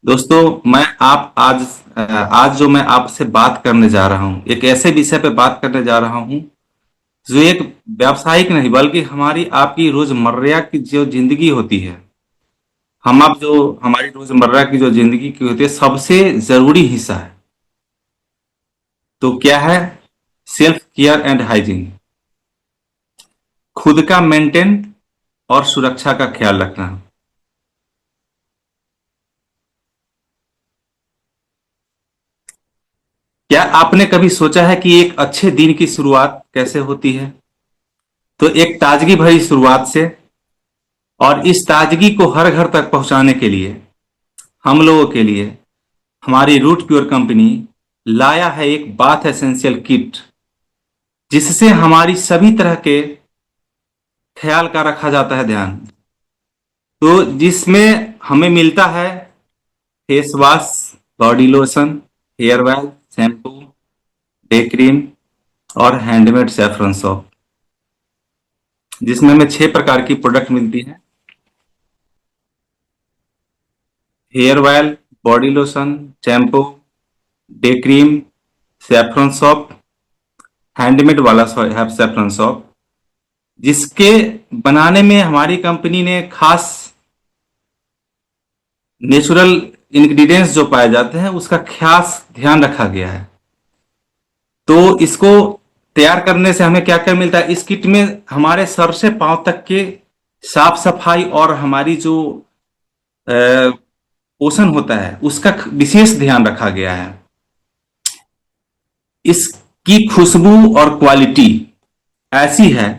दोस्तों मैं आप आज जो मैं आपसे बात करने जा रहा हूं एक ऐसे विषय पे बात करने जा रहा हूं जो एक व्यावसायिक नहीं बल्कि हमारी आपकी रोजमर्रा की जो जिंदगी होती है। हम आप जो हमारी रोजमर्रा की जो जिंदगी की होती है सबसे जरूरी हिस्सा है। तो क्या है? Self care and hygiene. खुद का मेंटेन और सुरक्षा का ख्याल रखना। क्या आपने कभी सोचा है कि एक अच्छे दिन की शुरुआत कैसे होती है? तो एक ताजगी भरी शुरुआत से, और इस ताजगी को हर घर तक पहुंचाने के लिए हम लोगों के लिए हमारी रूट प्योर कंपनी लाया है एक बाथ एसेंशियल किट, जिससे हमारी सभी तरह के ख्याल का रखा जाता है ध्यान। तो जिसमें हमें मिलता है face wash, body lotion, hair oil, shampoo, day cream और हैंडमेड सैफरन सोप, जिसमें हमें 6 प्रकार की प्रोडक्ट मिलती हैं। Hair oil, body lotion, shampoo, day cream, saffron soap, handmade वाला सैफरन सोप, जिसके बनाने में हमारी कंपनी ने खास नेचुरल इंग्रेडिएंट्स जो पाए जाते हैं उसका खास ध्यान रखा गया है। तो इसको तैयार करने से हमें क्या क्या मिलता है? इस किट में हमारे सर से पांव तक के साफ सफाई और हमारी जो पोषण होता है उसका विशेष ध्यान रखा गया है। इसकी खुशबू और क्वालिटी ऐसी है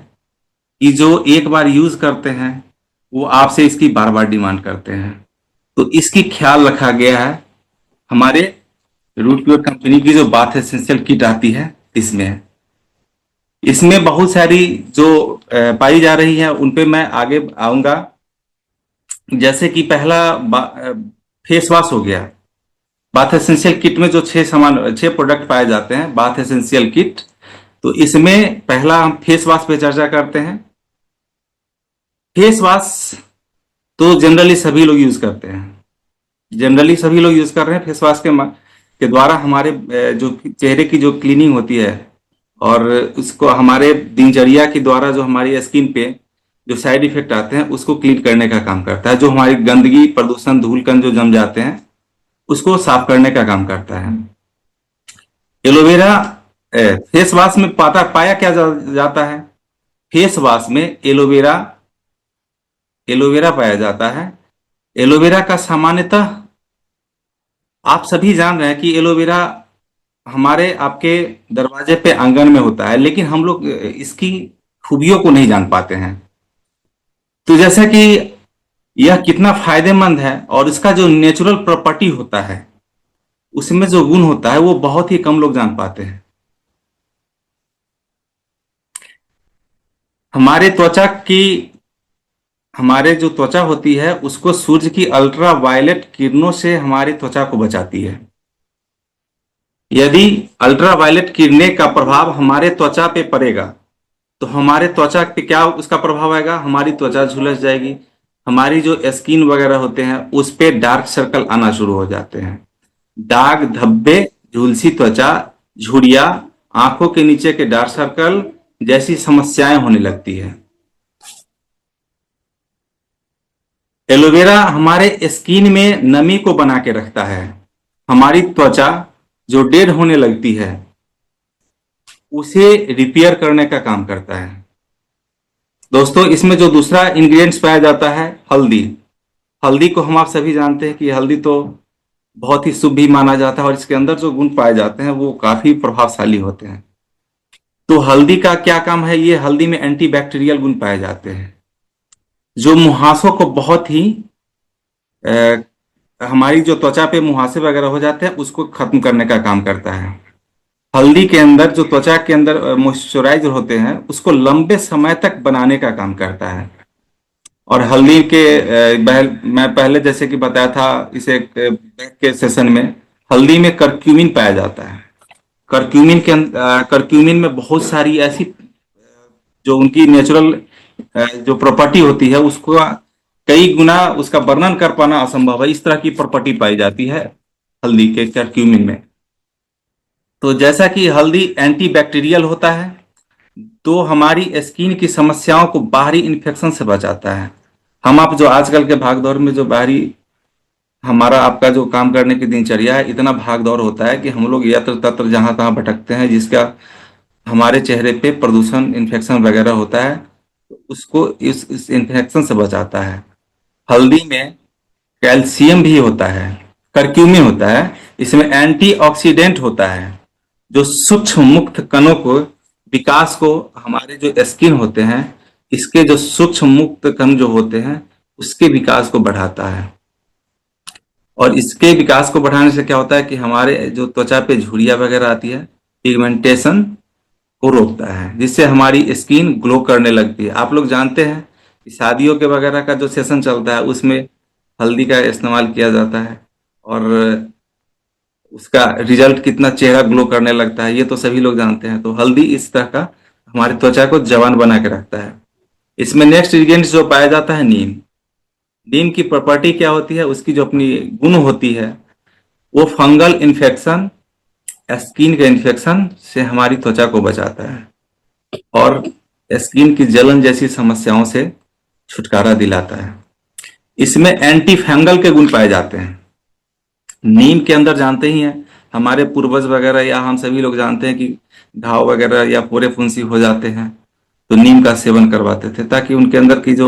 कि जो एक बार यूज करते हैं वो आपसे इसकी बार बार डिमांड करते हैं। तो इसकी ख्याल रखा गया है हमारे रूट प्योर कंपनी की जो बाथ एसेंशियल किट आती है इसमें। इसमें बहुत सारी जो पाई जा रही है उन पे मैं आगे आऊंगा। जैसे कि पहला फेस वॉश हो गया। बाथ एसेंशियल किट में जो 6 प्रोडक्ट पाए जाते हैं बाथ एसेंशियल किट, तो इसमें पहला हम फेस वॉश पे चर्चा करते हैं। फेस वॉश तो जनरली सभी लोग यूज करते हैं, जनरली सभी लोग यूज कर रहे हैं। फेस वॉश के द्वारा हमारे जो चेहरे की जो क्लीनिंग होती है और उसको हमारे दिनचर्या के द्वारा जो हमारी स्किन पे जो साइड इफेक्ट आते हैं उसको क्लीन करने का काम करता है। जो हमारी गंदगी, प्रदूषण, धूल कण जो जम जाते हैं उसको साफ करने का काम करता है। एलोवेरा फेस वॉश में पाया क्या जाता है? फेस वॉश में एलोवेरा एलोवेरा पाया जाता है। एलोवेरा का सामान्यतः आप सभी जान रहे हैं कि एलोवेरा हमारे आपके दरवाजे पे आंगन में होता है, लेकिन हम लोग इसकी खूबियों को नहीं जान पाते हैं। तो जैसा कि यह कितना फायदेमंद है और इसका जो नेचुरल प्रॉपर्टी होता है उसमें जो गुण होता है वो बहुत ही कम लोग जान पाते हैं। हमारे त्वचा की हमारे जो त्वचा होती है उसको सूर्य की अल्ट्रा वायलेट किरणों से हमारी त्वचा को बचाती है। यदि अल्ट्रा वायलेट किरणें का प्रभाव हमारे त्वचा पे पड़ेगा तो हमारे त्वचा पे क्या उसका प्रभाव आएगा? हमारी त्वचा झुलस जाएगी, हमारी जो स्किन वगैरह होते हैं उस पे डार्क सर्कल आना शुरू हो जाते हैं। दाग धब्बे, झुलसी त्वचा, झुर्रियां, आंखों के नीचे के डार्क सर्कल जैसी समस्याएं होने लगती है। एलोवेरा हमारे स्किन में नमी को बना के रखता है। हमारी त्वचा जो डेड होने लगती है उसे रिपेयर करने का काम करता है। दोस्तों इसमें जो दूसरा इंग्रेडिएंट्स पाया जाता है हल्दी। हल्दी को हम आप सभी जानते हैं कि हल्दी तो बहुत ही शुभ भी माना जाता है और इसके अंदर जो गुण पाए जाते हैं वो काफी प्रभावशाली होते हैं। तो हल्दी का क्या काम है? ये हल्दी में एंटीबैक्टीरियल गुण पाए जाते हैं जो मुहासों को बहुत ही हमारी जो त्वचा पे मुहासे वगैरह हो जाते हैं उसको खत्म करने का काम करता है। हल्दी के अंदर जो त्वचा के अंदर मॉइस्चराइजर होते हैं उसको लंबे समय तक बनाने का काम करता है। और हल्दी के मैं पहले जैसे कि बताया था इसे बैक के सेशन में, हल्दी में करक्यूमिन पाया जाता है। करक्यूमिन में बहुत सारी ऐसी जो उनकी नेचुरल जो प्रॉपर्टी होती है उसको कई गुना उसका वर्णन कर पाना असंभव है, इस तरह की प्रॉपर्टी पाई जाती है हल्दी के करक्यूमिन में। तो जैसा कि हल्दी एंटी बैक्टीरियल होता है, तो हमारी स्किन की समस्याओं को बाहरी इन्फेक्शन से बचाता है। हम आप जो आजकल के भागदौड़ में जो बाहरी हमारा आपका जो काम करने की दिनचर्या है, इतना भाग दौड़ होता है कि हम लोग यत्र तत्र जहां तहां भटकते हैं, जिसका हमारे चेहरे पे प्रदूषण इन्फेक्शन वगैरह होता है, तो उसको इस इन्फेक्शन से बचाता है। हल्दी में कैल्शियम भी होता है, करक्यूमिन होता है, इसमें एंटीऑक्सीडेंट होता है, जो सूक्ष्म मुक्त कणों को विकास को, हमारे जो स्किन होते हैं इसके जो सूक्ष्म मुक्त कण जो होते हैं उसके विकास को बढ़ाता है। और इसके विकास को बढ़ाने से क्या होता है कि हमारे जो त्वचा पे झुर्रियां वगैरह आती है, पिगमेंटेशन को रोकता है, जिससे हमारी स्किन ग्लो करने लगती है। आप लोग जानते हैं कि शादियों के वगैरह का जो सेशन चलता है उसमें हल्दी का इस्तेमाल किया जाता है, और उसका रिजल्ट कितना चेहरा ग्लो करने लगता है ये तो सभी लोग जानते हैं। तो हल्दी इस तरह का हमारी त्वचा को जवान बना के रखता है। इसमें नेक्स्ट इंग्रेडिएंट जो पाया जाता है नीम। नीम की प्रॉपर्टी क्या होती है, उसकी जो अपनी गुण होती है, वो फंगल इन्फेक्शन, स्किन के इन्फेक्शन से हमारी त्वचा को बचाता है और स्किन की जलन जैसी समस्याओं से छुटकारा दिलाता है। इसमें एंटी फंगल के गुण पाए जाते हैं। नीम के अंदर जानते ही हैं, हमारे पूर्वज वगैरह या हम सभी लोग जानते हैं कि घाव वगैरह या फोड़े फुंसी हो जाते हैं तो नीम का सेवन करवाते थे, ताकि उनके अंदर की जो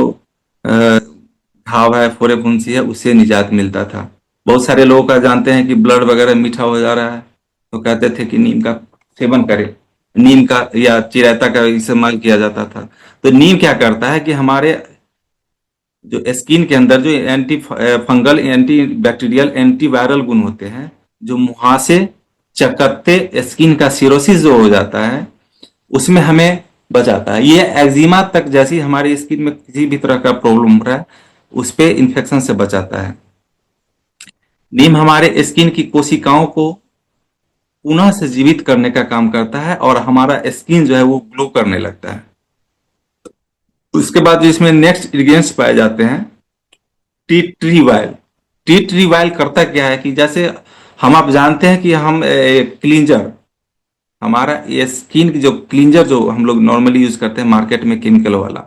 घाव है, फोड़े फुंसी है, उससे निजात मिलता था। बहुत सारे लोगों का जानते हैं कि ब्लड वगैरह मीठा हो जा रहा है तो कहते थे कि नीम का सेवन करें, नीम का या चिरायता का इस्तेमाल किया जाता था। तो नीम क्या करता है कि हमारे जो स्किन के अंदर जो anti fungal, anti bacterial, anti viral गुण होते हैं, जो मुहासे, चकत्ते, स्किन का सिरोसिस जो हो जाता है उसमें हमें बचाता है। ये एक्जिमा तक जैसी हमारी स्किन में किसी भी तरह का प्रॉब्लम हो रहा है उस पे इन्फेक्शन से बचाता है। नीम हमारे स्किन की कोशिकाओं को पुनः से जीवित करने का काम करता है और हमारा स्किन जो है वो ग्लो करने लगता है। उसके बाद जो इसमें नेक्स्ट इंग्रेडिएंट्स पाए जाते हैं, tea tree while. Tea tree while करता क्या है कि जैसे हम आप जानते हैं कि हम क्लींजर, हमारा ये स्किन की जो क्लींजर जो हम लोग नॉर्मली यूज करते हैं मार्केट में केमिकल वाला,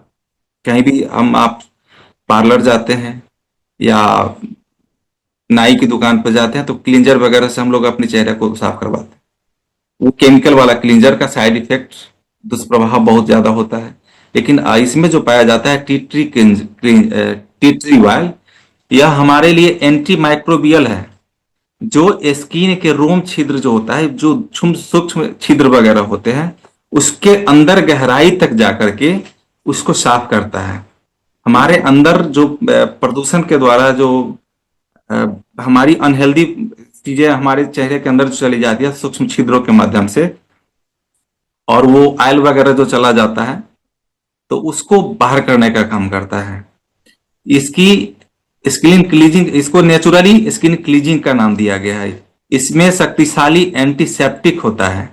कहीं भी हम आप पार्लर जाते हैं या नाई की दुकान पर जाते हैं तो क्लींजर वगैरह से हम लोग अपने चेहरे को साफ करवाते हैं। वो केमिकल वाला क्लींजर का साइड इफेक्ट, दुष्प्रभाव बहुत ज्यादा होता है। लेकिन इसमें जो पाया जाता है tea tree tea tree while, यह हमारे लिए एंटी माइक्रोबियल है, जो स्किन के रोम छिद्र जो होता है, जो सूक्ष्म छिद्र वगैरह होते हैं, उसके अंदर गहराई तक जाकर के उसको साफ करता है। हमारे अंदर जो प्रदूषण के द्वारा जो हमारी अनहेल्दी चीजें हमारे चेहरे के अंदर चली जाती है सूक्ष्म छिद्रों के माध्यम से, और वो ऑयल वगैरह जो चला जाता है तो उसको बाहर करने का काम करता है। इसकी स्किन क्लीजिंग, इसको नेचुरली स्किन क्लीजिंग का नाम दिया गया है। इसमें शक्तिशाली एंटीसेप्टिक होता है।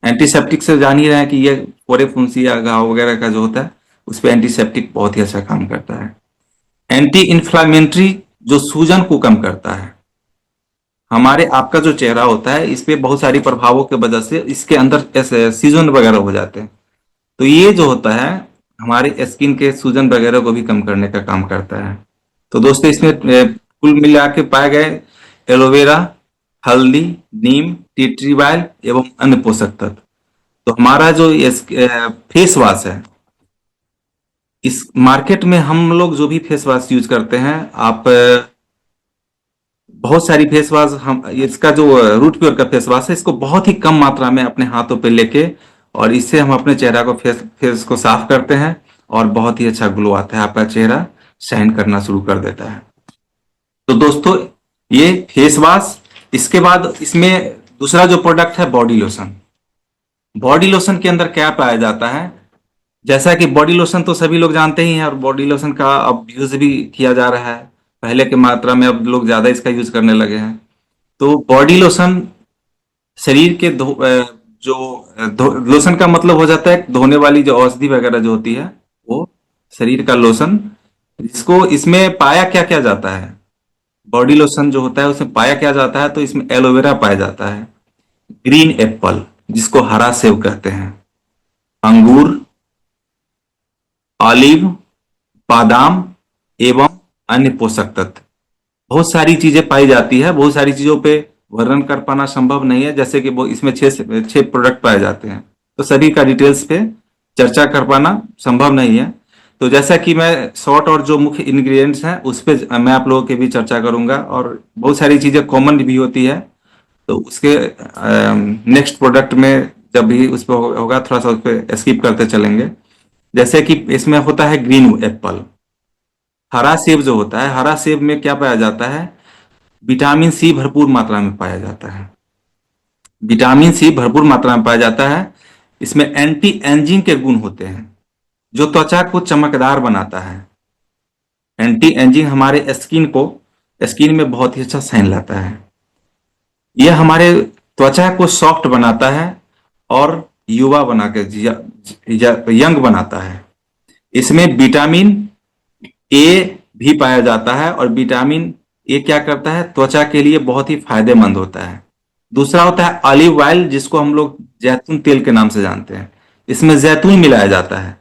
एंटीसेप्टिक से जान ही रहे हैं कि ये फोड़े फुंसी या घाव वगैरह का जो होता है उस पर एंटीसेप्टिक बहुत ही अच्छा काम करता है। एंटी इंफ्लामेटरी, जो सूजन को कम करता है। हमारे आपका जो चेहरा होता है इस पे बहुत सारी प्रभावों के वजह से इसके अंदर ऐसे सूजन वगैरह हो जाते हैं, तो ये जो होता है हमारे स्किन के सूजन वगैरह को भी कम करने का काम करता है। तो दोस्तों इसमें कुल मिला के पाए गए एलोवेरा, हल्दी, नीम, टी ट्री वाइल एवं अन्य पोषक तत्व। तो हमारा जो फेस वॉश है, इस मार्केट में हम लोग जो भी फेस वॉश यूज करते हैं, आप बहुत सारी फेस वॉश, हम इसका जो रूट प्योर का फेस वॉश है इसको बहुत ही कम मात्रा में अपने हाथों पे लेके और इससे हम अपने चेहरा को फेस को साफ करते हैं और बहुत ही अच्छा ग्लो आता है, आपका चेहरा शाइन करना शुरू कर देता है। तो दोस्तों ये फेस वॉश, इसके बाद इसमें दूसरा जो प्रोडक्ट है बॉडी लोशन। बॉडी लोशन के अंदर क्या पाया जाता है, जैसा कि बॉडी लोशन तो सभी लोग जानते ही हैं और बॉडी लोशन का अब यूज भी किया जा रहा है, पहले की मात्रा में अब लोग ज्यादा इसका यूज करने लगे हैं। तो बॉडी लोशन शरीर के लोशन का मतलब हो जाता है धोने वाली जो औषधि वगैरह जो होती है वो शरीर का लोशन जिसको इसमें पाया क्या क्या जाता है, बॉडी लोशन जो होता है उसमें पाया क्या जाता है, तो इसमें एलोवेरा पाया जाता है, ग्रीन एप्पल जिसको हरा सेब कहते हैं, अंगूर, ऑलिव, बादाम एवं अन्य पोषक तत्व, बहुत सारी चीजें पाई जाती है। बहुत सारी चीजों पे वर्णन कर पाना संभव नहीं है, जैसे कि वो इसमें छह प्रोडक्ट पाए जाते हैं, तो सभी का डिटेल्स पे चर्चा कर पाना संभव नहीं है। तो जैसा कि मैं शॉर्ट और जो मुख्य इंग्रेडिएंट्स हैं उस पे मैं आप लोगों के भी चर्चा करूंगा, और बहुत सारी चीजें कॉमन भी होती है, तो उसके नेक्स्ट प्रोडक्ट में जब भी उस पर होगा थोड़ा सा उस पर स्किप करते चलेंगे। जैसे कि इसमें होता है ग्रीन एप्पल, हरा सेब जो होता है, हरा सेब में क्या पाया जाता है, विटामिन सी भरपूर मात्रा में पाया जाता है, विटामिन सी भरपूर मात्रा में पाया जाता है। इसमें एंटी एजिंग के गुण होते हैं जो त्वचा को चमकदार बनाता है। एंटी एजिंग हमारे स्किन में बहुत ही अच्छा साइन लाता है। यह हमारे त्वचा को सॉफ्ट बनाता है और युवा बना के यंग बनाता है। इसमें विटामिन ए भी पाया जाता है, और विटामिन ए क्या करता है, त्वचा के लिए बहुत ही फायदेमंद होता है। दूसरा होता है ऑलिव ऑयल, जिसको हम लोग जैतून तेल के नाम से जानते हैं। इसमें जैतून मिलाया जाता है।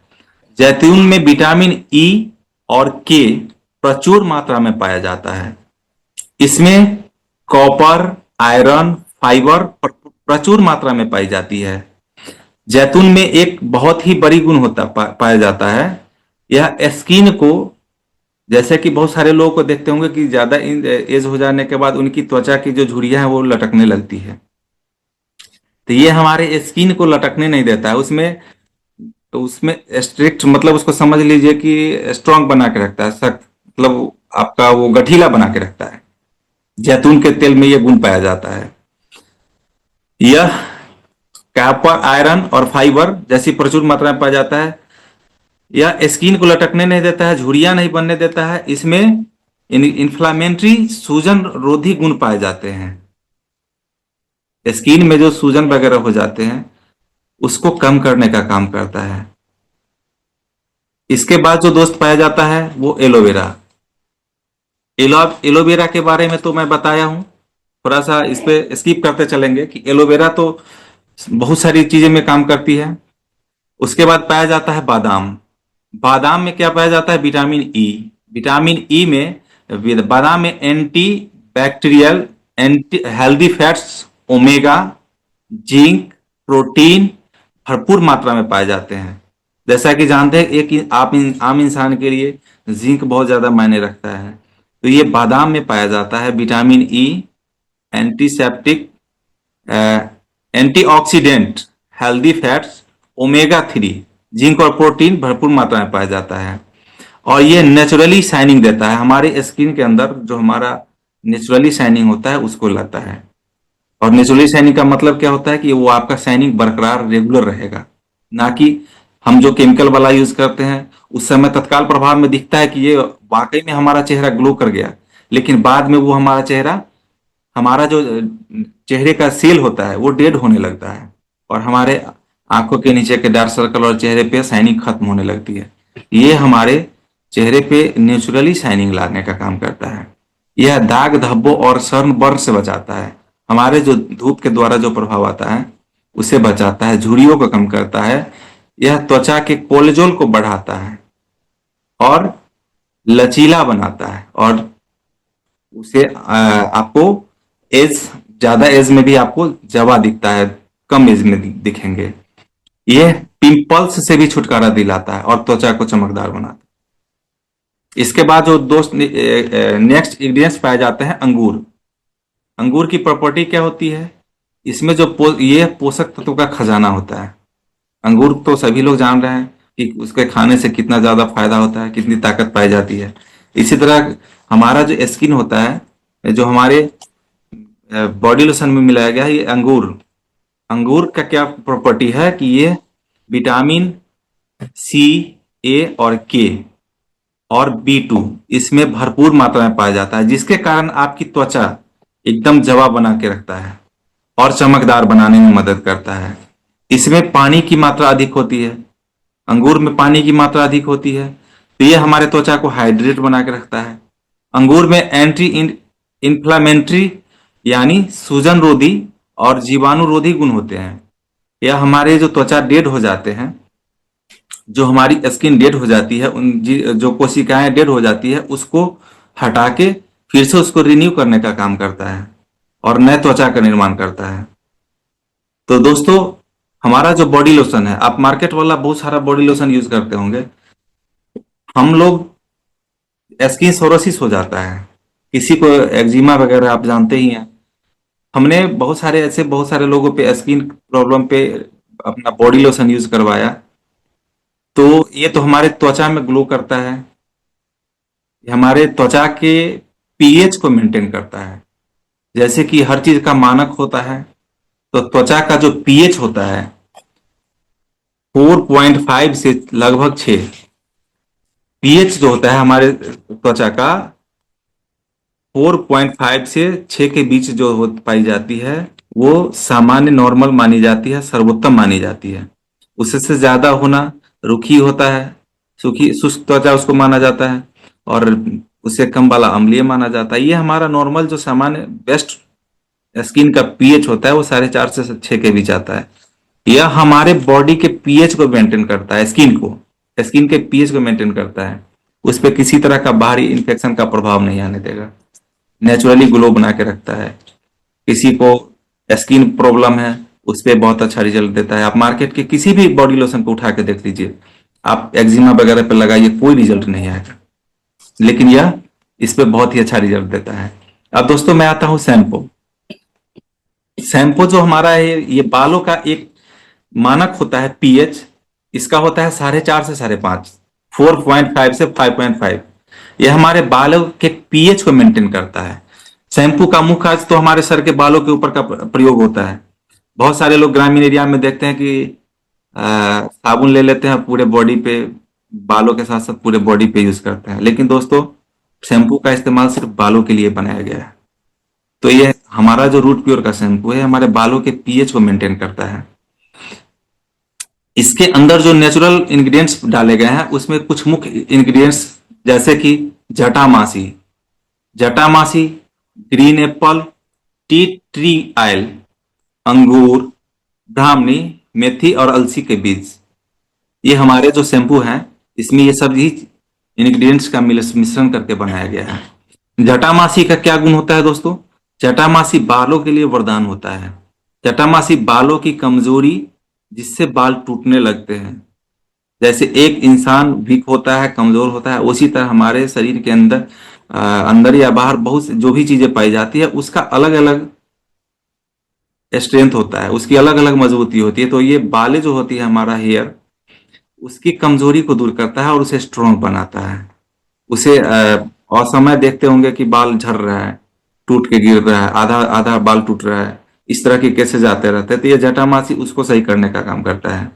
जैतून में विटामिन ई और के प्रचुर मात्रा में पाया जाता है। इसमें कॉपर, आयरन, फाइबर प्रचुर मात्रा में पाई जाती है। जैतून में एक बहुत ही बड़ी गुण पाया जाता है, यह स्किन को, जैसे कि बहुत सारे लोगों को देखते होंगे कि ज्यादा एज हो जाने के बाद उनकी त्वचा की जो झुर्रियां हैं वो लटकने लगती है, तो ये हमारे स्किन को लटकने नहीं देता है उसमें। तो उसमें स्ट्रिक्ट मतलब उसको समझ लीजिए कि स्ट्रांग बना के रखता है, सख्त मतलब आपका वो गठीला बना के रखता है। जैतून के तेल में यह गुण पाया जाता है। यह कॉपर, आयरन और फाइबर जैसी प्रचुर मात्रा में पाया जाता है। यह स्किन को लटकने नहीं देता है, झुर्रियां नहीं बनने देता है। इसमें इन्फ्लामेटरी, सूजन रोधी गुण पाए जाते हैं। स्किन में जो सूजन वगैरह हो जाते हैं उसको कम करने का काम करता है। इसके बाद जो दोस्त पाया जाता है वो एलोवेरा। एलोवेरा के बारे में तो मैं बताया हूं, थोड़ा सा इस पे स्किप करते चलेंगे कि एलोवेरा तो बहुत सारी चीजें में काम करती है। उसके बाद पाया जाता है बादाम। बादाम में क्या पाया जाता है, विटामिन ई। विटामिन ई में बादाम में anti bacterial, anti healthy fats, omega, zinc, protein भरपूर मात्रा में पाए जाते हैं। जैसा कि जानते हैं एक आम इंसान के लिए जिंक बहुत ज्यादा मायने रखता है, तो ये बादाम में पाया जाता है। Vitamin E, antiseptic, antioxidant, healthy fats, omega 3, zinc और प्रोटीन भरपूर मात्रा में पाया जाता है। और ये नेचुरली शाइनिंग देता है, हमारे स्किन के अंदर जो हमारा नेचुरली शाइनिंग होता है उसको लाता है। और नेचुरली शाइनिंग का मतलब क्या होता है कि वो आपका शाइनिंग बरकरार रेगुलर रहेगा, ना कि हम जो केमिकल वाला यूज करते हैं उस समय तत्काल प्रभाव में दिखता है कि ये वाकई में हमारा चेहरा ग्लो कर गया, लेकिन बाद में वो हमारा जो चेहरे का सेल होता है वो डेड होने लगता है, और हमारे आंखों के नीचे के डार्क सर्कल और चेहरे पे शाइनिंग खत्म होने लगती है। ये हमारे चेहरे पे नेचुरली शाइनिंग लाने का काम करता है। यह दाग धब्बों और सर्ण बर्न से बचाता है। हमारे जो धूप के द्वारा जो प्रभाव आता है उसे बचाता है, झुर्रियों को कम करता है। यह त्वचा के कोलेजोल को बढ़ाता है और लचीला बनाता है, और उसे आपको एज, ज्यादा एज में भी आपको जवा दिखता है, कम एज में दिखेंगे। यह पिंपल्स से भी छुटकारा दिलाता है और त्वचा को चमकदार बनाता है। इसके बाद जो दोस्त नेक्स्ट इंग्रेडिएंट्स पाए जाते हैं, अंगूर। अंगूर की प्रॉपर्टी क्या होती है, इसमें जो ये पोषक तत्व का खजाना होता है। अंगूर तो सभी लोग जान रहे हैं कि उसके खाने से कितना ज्यादा फायदा होता है, कितनी ताकत पाई जाती है। इसी तरह हमारा जो स्किन होता है, जो हमारे बॉडी लोशन में मिलाया गया है, ये अंगूर का क्या प्रॉपर्टी है कि ये विटामिन सी, ए और के और B2 इसमें भरपूर मात्रा में पाया जाता है, जिसके कारण आपकी त्वचा एकदम जवाब बना के रखता है और चमकदार बनाने में मदद करता है। इसमें पानी की मात्रा अधिक होती है, अंगूर में पानी की मात्रा अधिक होती है, तो ये हमारे त्वचा को हाइड्रेट बना के रखता है। अंगूर में एंटी इन्फ्लामेटरी यानी सूजन रोधी और जीवाणुरोधी गुण होते हैं। यह हमारे जो त्वचा डेड हो जाते हैं, जो हमारी स्किन डेड हो जाती है, जो कोशिकाएं डेड हो जाती है, उसको हटा के फिर से उसको रिन्यू करने का काम करता है और नए त्वचा का निर्माण करता है। तो दोस्तों, हमारा जो बॉडी लोशन है, आप मार्केट वाला बहुत सारा बॉडी लोशन यूज करते होंगे। हम लोग स्किन सोरोसिस हो जाता है, किसी को एक्जिमा वगैरह आप जानते ही हैं। हमने बहुत सारे लोगों पे स्किन प्रॉब्लम पे अपना बॉडी लोशन यूज करवाया। तो ये तो हमारे त्वचा में ग्लो करता है, ये हमारे त्वचा के पीएच को मेंटेन करता है। जैसे कि हर चीज का मानक होता है, तो त्वचा का जो पीएच होता है 4.5 से लगभग 6। पीएच जो होता है हमारे त्वचा का 4.5 से 6 के बीच जो पाई जाती है, वो सामान्य नॉर्मल मानी जाती है, सर्वोत्तम मानी जाती है। उससे से ज्यादा होना रुखी होता है, सूखी शुष्क त्वचा उसको माना जाता है, और उससे कम वाला अम्लीय माना जाता है। ये हमारा नॉर्मल जो सामान्य बेस्ट स्किन का पीएच होता है वो 4.5 से 6 के बीच आता है। यह हमारे बॉडी के पीएच को मेंटेन करता है, स्किन के पीएच को मेंटेन करता है। उस पर किसी तरह का बाहरी इन्फेक्शन का प्रभाव नहीं आने देगा, नेचुरली ग्लो बना के रखता है। किसी को स्किन प्रॉब्लम है, उस पर बहुत अच्छा रिजल्ट देता है। आप मार्केट के किसी भी बॉडी लोशन को उठा के देख लीजिए, आप एक्जिमा वगैरह पे लगाइए, कोई रिजल्ट नहीं आएगा, लेकिन यह इस पे बहुत ही अच्छा रिजल्ट देता है। अब दोस्तों, मैं आता हूं शैम्पू। शैम्पू जो हमारा है, ये बालों का एक मानक होता है पीएच। इसका होता है 4.5 से 5.5, 4.5 से 5.5। यह हमारे बालों के पीएच को मेंटेन करता है। शैम्पू का मुख्य कार्य तो हमारे सर के बालों के ऊपर का प्रयोग होता है। बहुत सारे लोग ग्रामीण एरिया में देखते हैं कि साबुन ले लेते हैं, पूरे बॉडी पे, बालों के साथ साथ पूरे बॉडी पे यूज करते हैं। लेकिन दोस्तों, शैम्पू का इस्तेमाल सिर्फ बालों के लिए बनाया गया है। तो ये हमारा जो रूट प्योर का शैम्पू है, हमारे बालों के पीएच को मेंटेन करता है। इसके अंदर जो नेचुरल इंग्रेडिएंट्स डाले गए हैं, उसमें कुछ मुख्य इंग्रेडिएंट्स जैसे कि जटामासी, जटामासी, green apple, tea tree oil, अंगूर, ब्राह्मणी, मेथी और अलसी के बीज, ये हमारे जो शैम्पू हैं, इसमें ये सभी इंग्रेडिएंट्स का मिश्रण करके बनाया गया है। जटामासी का क्या गुण होता है दोस्तों? जटामासी बालों के लिए वरदान होता है। जटामासी बालों की कमजोरी, जिससे बाल टूटने लगते हैं, जैसे एक इंसान वीक होता है, कमजोर होता है, उसी तरह हमारे शरीर के अंदर अंदर या बाहर बहुत जो भी चीजें पाई जाती है, उसका अलग अलग स्ट्रेंथ होता है, उसकी अलग अलग मजबूती होती है। तो ये बालें जो होती है, हमारा हेयर, उसकी कमजोरी को दूर करता है और उसे स्ट्रोंग बनाता है। उसे और समय देखते होंगे कि बाल झड़ रहा है, टूट के गिर रहा है, आधा आधा बाल टूट रहा है, इस तरह के केसेस आते रहते हैं। तो ये जटामासी उसको सही करने का काम करता है।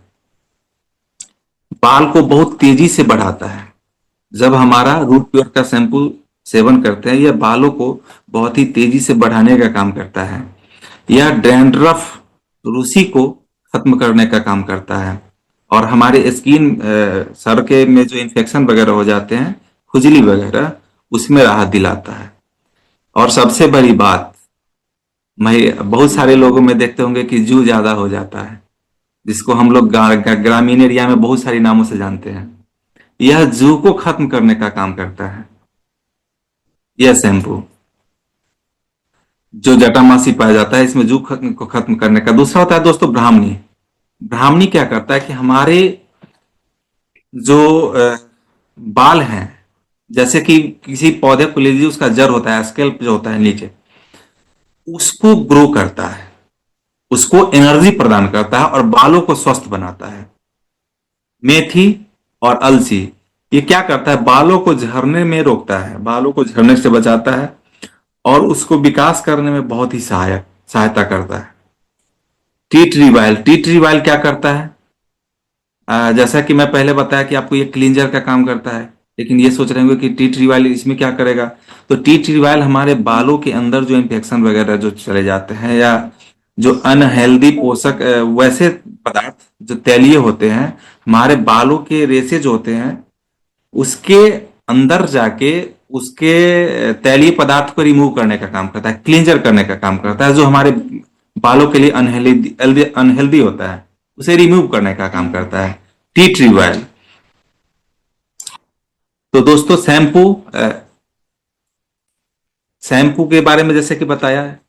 बाल को बहुत तेजी से बढ़ाता है। जब हमारा रूट प्योर का शैम्पू सेवन करते हैं, यह बालों को बहुत ही तेजी से बढ़ाने का काम करता है। यह डैंड्रफ, रूसी को खत्म करने का काम करता है, और हमारे स्किन सर के में जो इन्फेक्शन वगैरह हो जाते हैं, खुजली वगैरह, उसमें राहत दिलाता है। और सबसे बड़ी बात, मैं बहुत सारे लोगों में देखते होंगे कि जू ज्यादा हो जाता है, जिसको हम लोग ग्रामीण एरिया में बहुत सारी नामों से जानते हैं। यह जू को खत्म करने का काम करता है, यह शैम्पू। जो जटामासी पाया जाता है, इसमें जू को खत्म करने का। दूसरा होता है दोस्तों ब्राह्मणी। ब्राह्मणी क्या करता है कि हमारे जो बाल हैं, जैसे कि किसी पौधे को लीजिए, उसका जड़ होता है, स्कैल्प जो होता है नीचे, उसको ग्रो करता है, उसको एनर्जी प्रदान करता है और बालों को स्वस्थ बनाता है। मेथी और अलसी, ये क्या करता है? बालों को झड़ने में रोकता है, बालों को झड़ने से बचाता है, और उसको विकास करने में बहुत ही सहायता करता है। T tree oil, T tree oil क्या करता है? जैसा कि मैं पहले बताया कि आपको ये क्लींजर का काम करता है, लेकिन ये सोच रहे होंगे कि टी ट्री ऑयल इसमें क्या करेगा। तो टी ट्री ऑयल हमारे बालों के अंदर जो इन्फेक्शन वगैरह जो चले जाते हैं, या जो अनहेल्दी पोषक वैसे पदार्थ जो तैलीय होते हैं, हमारे बालों के रेशे जो होते हैं, उसके अंदर जाके उसके तैलीय पदार्थ को रिमूव करने का काम करता है, क्लींजर करने का काम करता है, जो हमारे बालों के लिए अनहेल्दी अनहेल्दी होता है उसे रिमूव करने का काम करता है, टी ट्री ऑयल। तो दोस्तों शैम्पू के बारे में जैसे कि बताया है,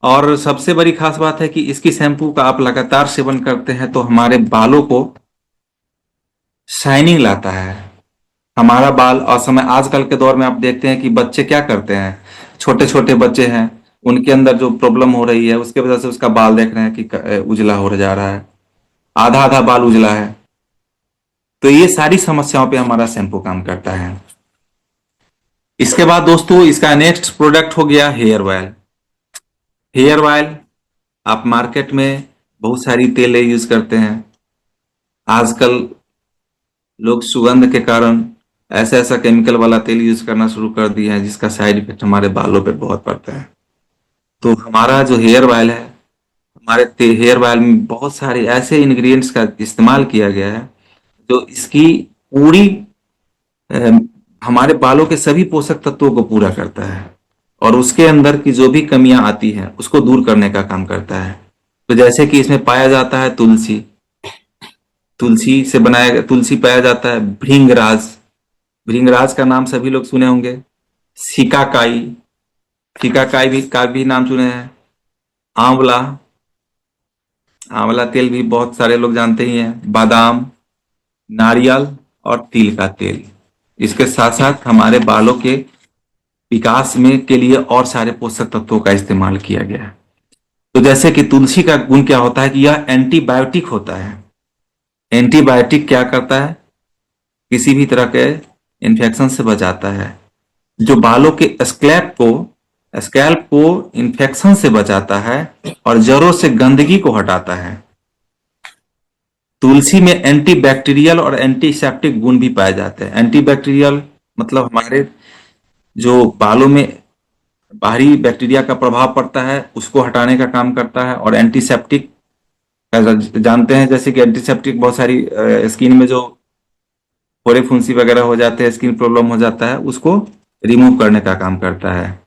और सबसे बड़ी खास बात है कि इसकी शैम्पू का आप लगातार सेवन करते हैं तो हमारे बालों को शाइनिंग लाता है। हमारा बाल असमय आजकल के दौर में आप देखते हैं कि बच्चे क्या करते हैं, छोटे छोटे बच्चे हैं, उनके अंदर जो प्रॉब्लम हो रही है उसके वजह से उसका बाल देख रहे हैं कि उजला हो जा रहा है, आधा आधा बाल उजला है। तो ये सारी समस्याओं पे हमारा शैम्पू काम करता है। इसके बाद दोस्तों इसका नेक्स्ट प्रोडक्ट हो गया हेयर ऑयल। हेयर ऑयल आप मार्केट में बहुत सारी तेलें यूज करते हैं। आजकल लोग सुगंध के कारण ऐसा ऐसा केमिकल वाला तेल यूज करना शुरू कर दिए हैं जिसका साइड इफेक्ट हमारे बालों पे बहुत पड़ता है। तो हमारा जो हेयर ऑयल है, हमारे हेयर ऑयल में बहुत सारे ऐसे इंग्रेडिएंट्स का इस्तेमाल किया गया है जो इसकी पूरी हमारे बालों के सभी पोषक तत्वों को पूरा करता है और उसके अंदर की जो भी कमियां आती हैं उसको दूर करने का काम करता है। तो जैसे कि इसमें पाया जाता है तुलसी, तुलसी से बनाया गया, तुलसी पाया जाता है भृंगराज, भृंगराज का नाम सभी लोग सुने होंगे, सिकाकाई, सिकाकाई भी का भी नाम सुने हैं, आंवला, आंवला तेल भी बहुत सारे लोग जानते ही हैं, बादाम, नारियल और तिल का तेल। इसके साथ साथ हमारे बालों के विकास में के लिए और सारे पोषक तत्वों का इस्तेमाल किया गया है। तो जैसे कि तुलसी का गुण क्या होता है कि यह एंटीबायोटिक होता है। एंटीबायोटिक क्या करता है, किसी भी तरह के इन्फेक्शन से बचाता है, जो बालों के स्कैल्प को इन्फेक्शन से बचाता है और जड़ों से गंदगी को हटाता है। तुलसी में एंटीबैक्टीरियल और एंटीसेप्टिक गुण भी पाए जाते हैं। एंटीबैक्टीरियल मतलब हमारे जो बालों में बाहरी बैक्टीरिया का प्रभाव पड़ता है उसको हटाने का काम करता है, और एंटीसेप्टिक जानते हैं जैसे कि एंटीसेप्टिक बहुत सारी स्किन में जो फोड़े फुंसी वगैरह हो जाते हैं, स्किन प्रॉब्लम हो जाता है, उसको रिमूव करने का काम करता है।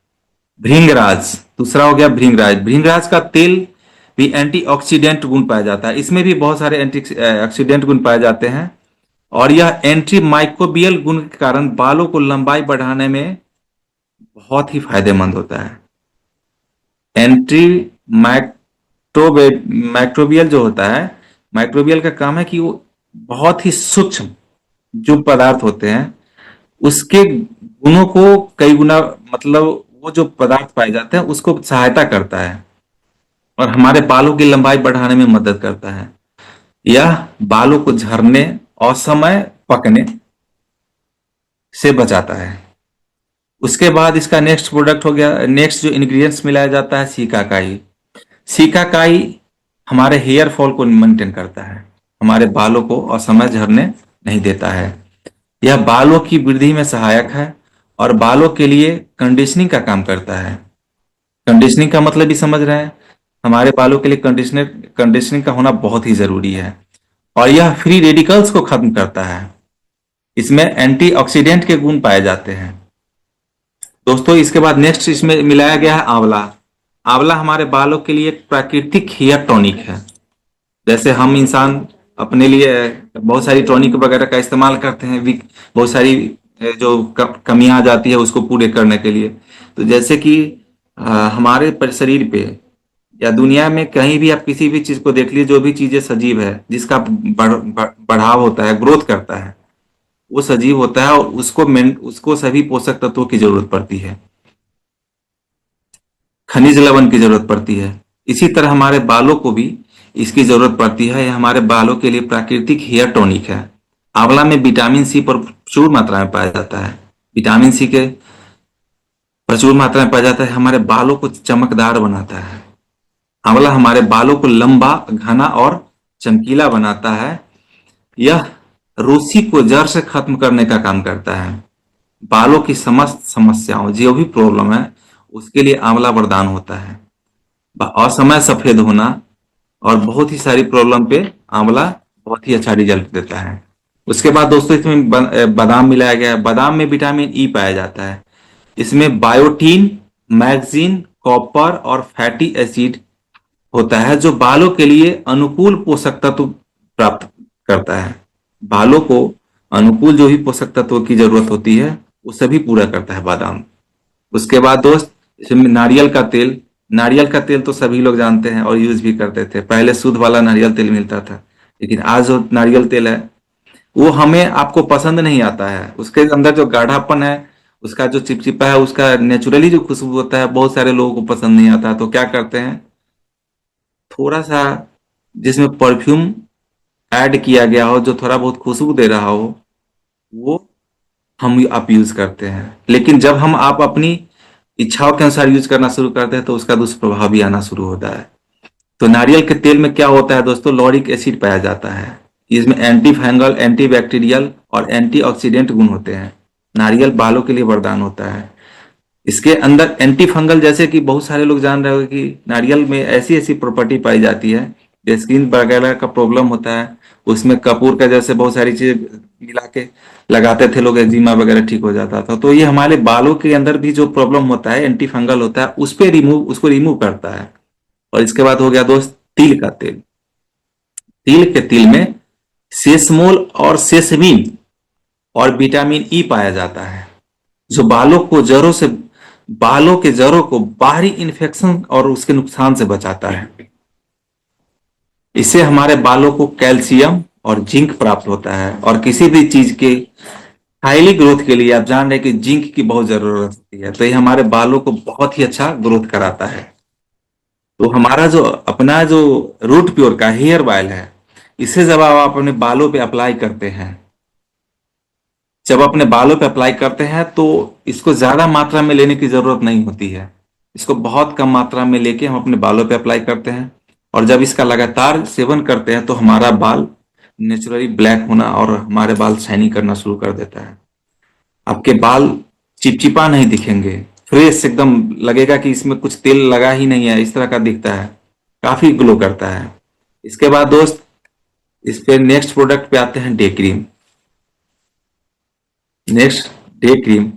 भृंगराज दूसरा हो गया, भृंगराज, भृंगराज का तेल भी एंटीऑक्सीडेंट गुण पाया जाता है, इसमें भी बहुत सारे एंटीऑक्सीडेंट गुण पाए जाते हैं और यह एंटी माइक्रोबियल गुण के कारण बालों को लंबाई बढ़ाने में बहुत ही फायदेमंद होता है। एंटी माइक्रोबियल जो होता है, माइक्रोबियल का काम है कि वो बहुत ही सूक्ष्म जो पदार्थ होते हैं उसके गुणों को कई गुना, मतलब वो जो पदार्थ पाए जाते हैं उसको सहायता करता है और हमारे बालों की लंबाई बढ़ाने में मदद करता है। यह बालों को झड़ने और समय पकने से बचाता है। उसके बाद इसका नेक्स्ट प्रोडक्ट हो गया, नेक्स्ट जो इंग्रेडिएंट्स मिलाया जाता है सिकाकाई। सिकाकाई हमारे हेयर फॉल को मेंटेन करता है, हमारे बालों को असमय झड़ने नहीं देता है। यह बालों की वृद्धि में सहायक है और बालों के लिए कंडीशनिंग का काम करता है। कंडीशनिंग का मतलब भी समझ रहे हैं, हमारे बालों के लिए कंडीशनिंग का होना बहुत ही जरूरी है और यह फ्री रेडिकल्स को खत्म करता है। इसमें एंटीऑक्सीडेंट के गुण पाए जाते हैं। दोस्तों इसके बाद नेक्स्ट इसमें मिलाया गया है आंवला। आंवला हमारे बालों के लिए एक प्राकृतिक हेयर टॉनिक है। जैसे हम इंसान अपने लिए बहुत सारी टॉनिक वगैरह का इस्तेमाल करते हैं, बहुत सारी जो कमियां आ जाती है उसको पूरे करने के लिए। तो जैसे कि हमारे शरीर पे या दुनिया में कहीं भी आप किसी भी चीज को देख लीजिए, जो भी चीजें सजीव है जिसका बढ़ाव होता है, ग्रोथ करता है, वो सजीव होता है और उसको सभी पोषक तत्वों की जरूरत पड़ती है, खनिज लवण की जरूरत पड़ती है। इसी तरह हमारे बालों को भी इसकी जरूरत पड़ती है। यह हमारे बालों के लिए प्राकृतिक हेयर टॉनिक है। आंवला में विटामिन सी पर प्रचुर मात्रा में पाया जाता है। विटामिन सी के प्रचुर मात्रा में पाया जाता है, हमारे बालों को चमकदार बनाता है। आंवला हमारे बालों को लंबा, घना और चमकीला बनाता है। यह रूसी को जड़ से खत्म करने का काम करता है। बालों की समस्त समस्याओं, जो भी प्रॉब्लम है, उसके लिए आंवला वरदान होता है। असमय सफेद होना और बहुत ही सारी प्रॉब्लम पे आंवला बहुत ही अच्छा रिजल्ट देता है। उसके बाद दोस्तों इसमें बादाम मिलाया गया है। बादाम में विटामिन ई पाया जाता है। इसमें बायोटीन, मैग्जीन, कॉपर और फैटी एसिड होता है, जो बालों के लिए अनुकूल पोषक तत्व प्राप्त करता है। बालों को अनुकूल जो भी पोषक तत्वों की जरूरत होती है वो सभी पूरा करता है बादाम। उसके बाद दोस्त इसमें नारियल का तेल। नारियल का तेल तो सभी लोग जानते हैं और यूज भी करते थे। पहले शुद्ध वाला नारियल तेल मिलता था, लेकिन आज जो नारियल तेल है वो हमें आपको पसंद नहीं आता है। उसके अंदर जो गाढ़ापन है, उसका जो चिपचिपा है, उसका नेचुरली जो खुशबू होता है, बहुत सारे लोगों को पसंद नहीं आता। तो क्या करते हैं, थोड़ा सा जिसमें परफ्यूम ऐड किया गया हो, जो थोड़ा बहुत खुशबू दे रहा हो, वो हम आप यूज करते हैं। लेकिन जब हम आप अपनी इच्छाओं के अनुसार यूज करना शुरू करते हैं तो उसका दुष्प्रभाव भी आना शुरू होता है। तो नारियल के तेल में क्या होता है दोस्तों, लॉरिक एसिड पाया जाता है। इसमें एंटी फंगल, एंटी बैक्टीरियल और एंटीऑक्सीडेंट गुण होते हैं। नारियल बालों के लिए वरदान होता है। इसके अंदर एंटी फंगल, जैसे कि बहुत सारे लोग जान रहे हो कि नारियल में ऐसी ऐसी प्रॉपर्टी पाई जाती है, स्किन वगैरह का प्रॉब्लम होता है, उसमें कपूर का जैसे बहुत सारी चीज मिला के लगाते थे लोग, एक्जिमा वगैरह ठीक हो जाता था। तो ये हमारे बालों के अंदर भी जो प्रॉब्लम होता है, एंटी फंगल होता है, उसको रिमूव करता है। और इसके बाद हो गया दोस्त तिल का तेल। तिल के तेल में सेसमोल और सेसमिन और विटामिन ई पाया जाता है, जो बालों के जड़ों को बाहरी इन्फेक्शन और उसके नुकसान से बचाता है। इससे हमारे बालों को कैल्शियम और जिंक प्राप्त होता है। और किसी भी चीज के हाईली ग्रोथ के लिए आप जान रहे हैं कि जिंक की बहुत जरूरत होती है, तो ये हमारे बालों को बहुत ही अच्छा ग्रोथ कराता है। तो हमारा जो अपना जो रूट प्योर का हेयर ऑयल है, इसे जब आप अपने बालों पे अप्लाई करते हैं, तो इसको ज्यादा मात्रा में लेने की जरूरत नहीं होती है। इसको बहुत कम मात्रा में लेके हम अपने बालों पे अप्लाई करते हैं, और जब इसका लगातार सेवन करते हैं तो हमारा बाल नेचुरली ब्लैक होना और हमारे बाल शाइनिंग करना शुरू कर देता है। आपके बाल चिपचिपा नहीं दिखेंगे, फ्रेश एकदम लगेगा कि इसमें कुछ तेल लगा ही नहीं है, इस तरह का दिखता है, काफी ग्लो करता है। इसके बाद दोस्त इस पे नेक्स्ट प्रोडक्ट पे आते हैं, day cream. Next day cream.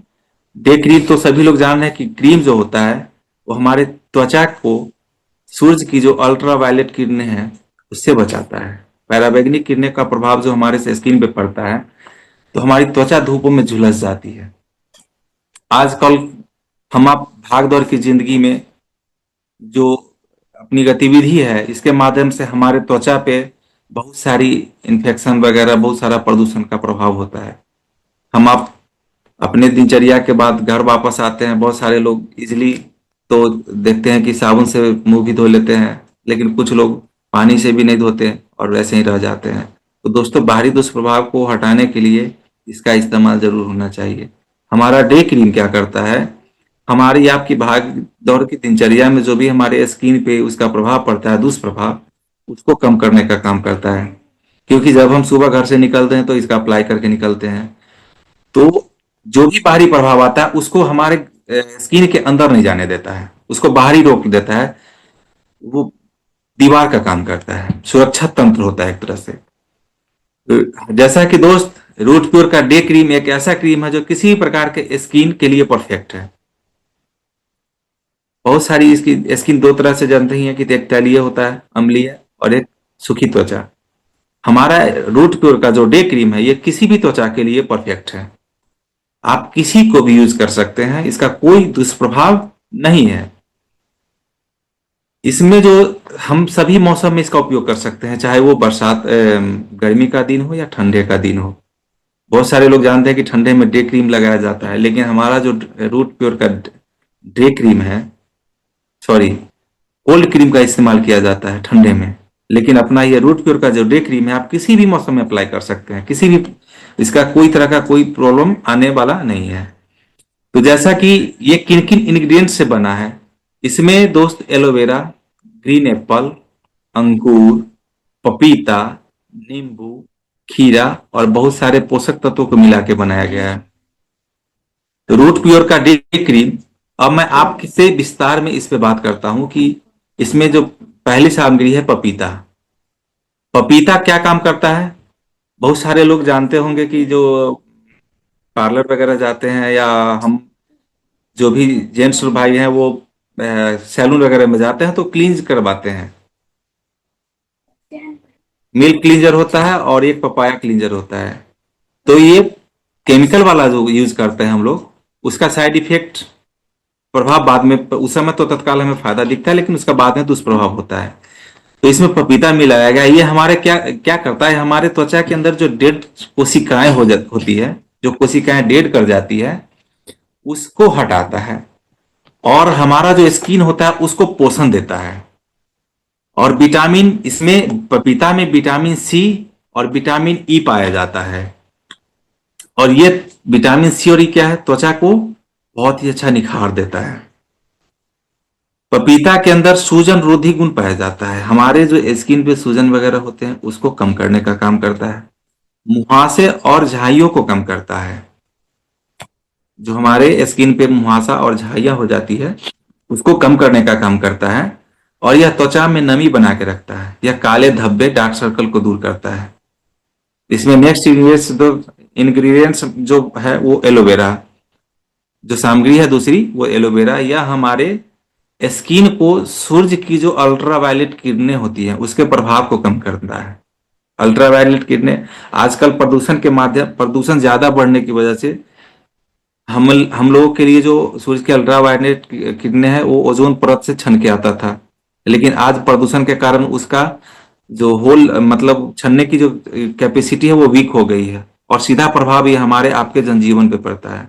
Day cream तो सभी लोग जान रहे हैं कि क्रीम जो होता है वो हमारे त्वचा को सूरज की जो अल्ट्रा वायलेट किरणें हैं उससे बचाता है। पैराबैंगनी किरणें का प्रभाव जो हमारे स्किन पे पड़ता है तो हमारी त्वचा धूपों में झुलस जाती है। आजकल हम आप भाग दौड़ की जिंदगी में जो अपनी गतिविधि है, इसके माध्यम से हमारे त्वचा पे बहुत सारी इन्फेक्शन वगैरह, बहुत सारा प्रदूषण का प्रभाव होता है। हम आप अपने दिनचर्या के बाद घर वापस आते हैं, बहुत सारे लोग इजिली तो देखते हैं कि साबुन से मुंह भी धो लेते हैं, लेकिन कुछ लोग पानी से भी नहीं धोते और वैसे ही रह जाते हैं। तो दोस्तों बाहरी दुष्प्रभाव को हटाने के लिए इसका इस्तेमाल जरूर होना चाहिए। हमारा डे क्रीम क्या करता है, हमारी आपकी भाग दौड़ की दिनचर्या में जो भी हमारे स्किन पे उसका प्रभाव पड़ता है, दुष्प्रभाव, उसको कम करने का काम करता है। क्योंकि जब हम सुबह घर से निकलते हैं तो इसका अप्लाई करके निकलते हैं, तो जो भी बाहरी प्रभाव आता है उसको हमारे स्किन के अंदर नहीं जाने देता है, उसको बाहर ही रोक देता है। वो दीवार का काम करता है, सुरक्षा तंत्र होता है एक तरह से। तो जैसा कि दोस्त रूट प्योर का डे क्रीम एक ऐसा क्रीम है जो किसी भी प्रकार के स्किन के लिए परफेक्ट है। बहुत सारी इसकी स्किन दो तरह से जानते ही है कि एक तैलीय होता है, अम्लीय, और एक सूखी त्वचा। हमारा रूट प्योर का जो डे क्रीम है ये किसी भी त्वचा के लिए परफेक्ट है। आप किसी को भी यूज कर सकते हैं, इसका कोई दुष्प्रभाव नहीं है। इसमें जो हम सभी मौसम में इसका उपयोग कर सकते हैं, चाहे वो बरसात गर्मी का दिन हो या ठंडे का दिन हो। बहुत सारे लोग जानते हैं कि ठंडे में डे क्रीम लगाया जाता है, लेकिन हमारा जो रूट प्योर का डे क्रीम है, सॉरी, कोल्ड क्रीम का इस्तेमाल किया जाता है ठंडे में। लेकिन अपना ये रूट प्योर का जो डे क्रीम है आप किसी भी मौसम में अप्लाई कर सकते हैं, किसी भी, इसका कोई तरह का कोई प्रॉब्लम आने वाला नहीं है। तो जैसा कि ये किन किन इंग्रेडिएंट से बना है, इसमें दोस्त एलोवेरा, ग्रीन एप्पल, अंगूर, पपीता, नींबू, खीरा और बहुत सारे पोषक तत्वों को मिला के बनाया गया है। तो रूट प्योर का डे क्रीम, अब मैं आपसे विस्तार में इस पे बात करता हूं कि इसमें जो पहली सामग्री है पपीता। पपीता क्या काम करता है, बहुत सारे लोग जानते होंगे कि जो पार्लर वगैरह जाते हैं, या हम जो भी जेंट्स भाई हैं वो सैलून वगैरह में जाते हैं तो क्लींज करवाते हैं। मिल्क क्लींजर होता है और एक पपाया क्लींजर होता है। तो ये केमिकल वाला जो यूज करते हैं हम लोग, उसका साइड इफेक्ट प्रभाव बाद में, उस समय तो तत्काल हमें फायदा दिखता है, लेकिन उसका बाद में दुष्प्रभाव होता है। तो इसमें पपीता मिलाया गया, ये हमारे क्या क्या करता है, हमारे त्वचा के अंदर जो डेड कोशिकाएं होती है, जो कोशिकाएं डेड कर जाती है, उसको हटाता है। और हमारा जो स्किन होता है उसको पोषण देता है। और विटामिन, इसमें पपीता में विटामिन सी और विटामिन ई पाया जाता है। और ये विटामिन सी और ई क्या है, त्वचा को बहुत ही अच्छा निखार देता है। पपीता के अंदर सूजन रोधी गुण पाया जाता है, हमारे जो स्किन पे सूजन वगैरह होते हैं उसको कम करने का काम करता है। मुहासे और झाइयों को कम करता है। जो हमारे स्किन पे मुहासा और झाइयां हो जाती है उसको कम करने का काम करता है। और यह त्वचा में नमी बना के रखता है। यह काले धब्बे, डार्क सर्कल को दूर करता है। इसमें नेक्स्ट इंग्रेडिएंट्स जो है वो एलोवेरा, जो सामग्री है दूसरी वो एलोवेरा। यह हमारे स्किन को सूर्य की जो अल्ट्रावायलेट किरणें होती हैं उसके प्रभाव को कम करता है। अल्ट्रावायलेट किरणें, आजकल प्रदूषण ज्यादा बढ़ने की वजह से हम लोगों के लिए जो सूर्य की अल्ट्रावायलेट किरणें हैं वो ओजोन परत से छन के आता था। लेकिन आज प्रदूषण के कारण उसका जो होल मतलब छनने की जो कैपेसिटी है वो वीक हो गई है, और सीधा प्रभाव ये हमारे आपके जनजीवन पे पड़ता है।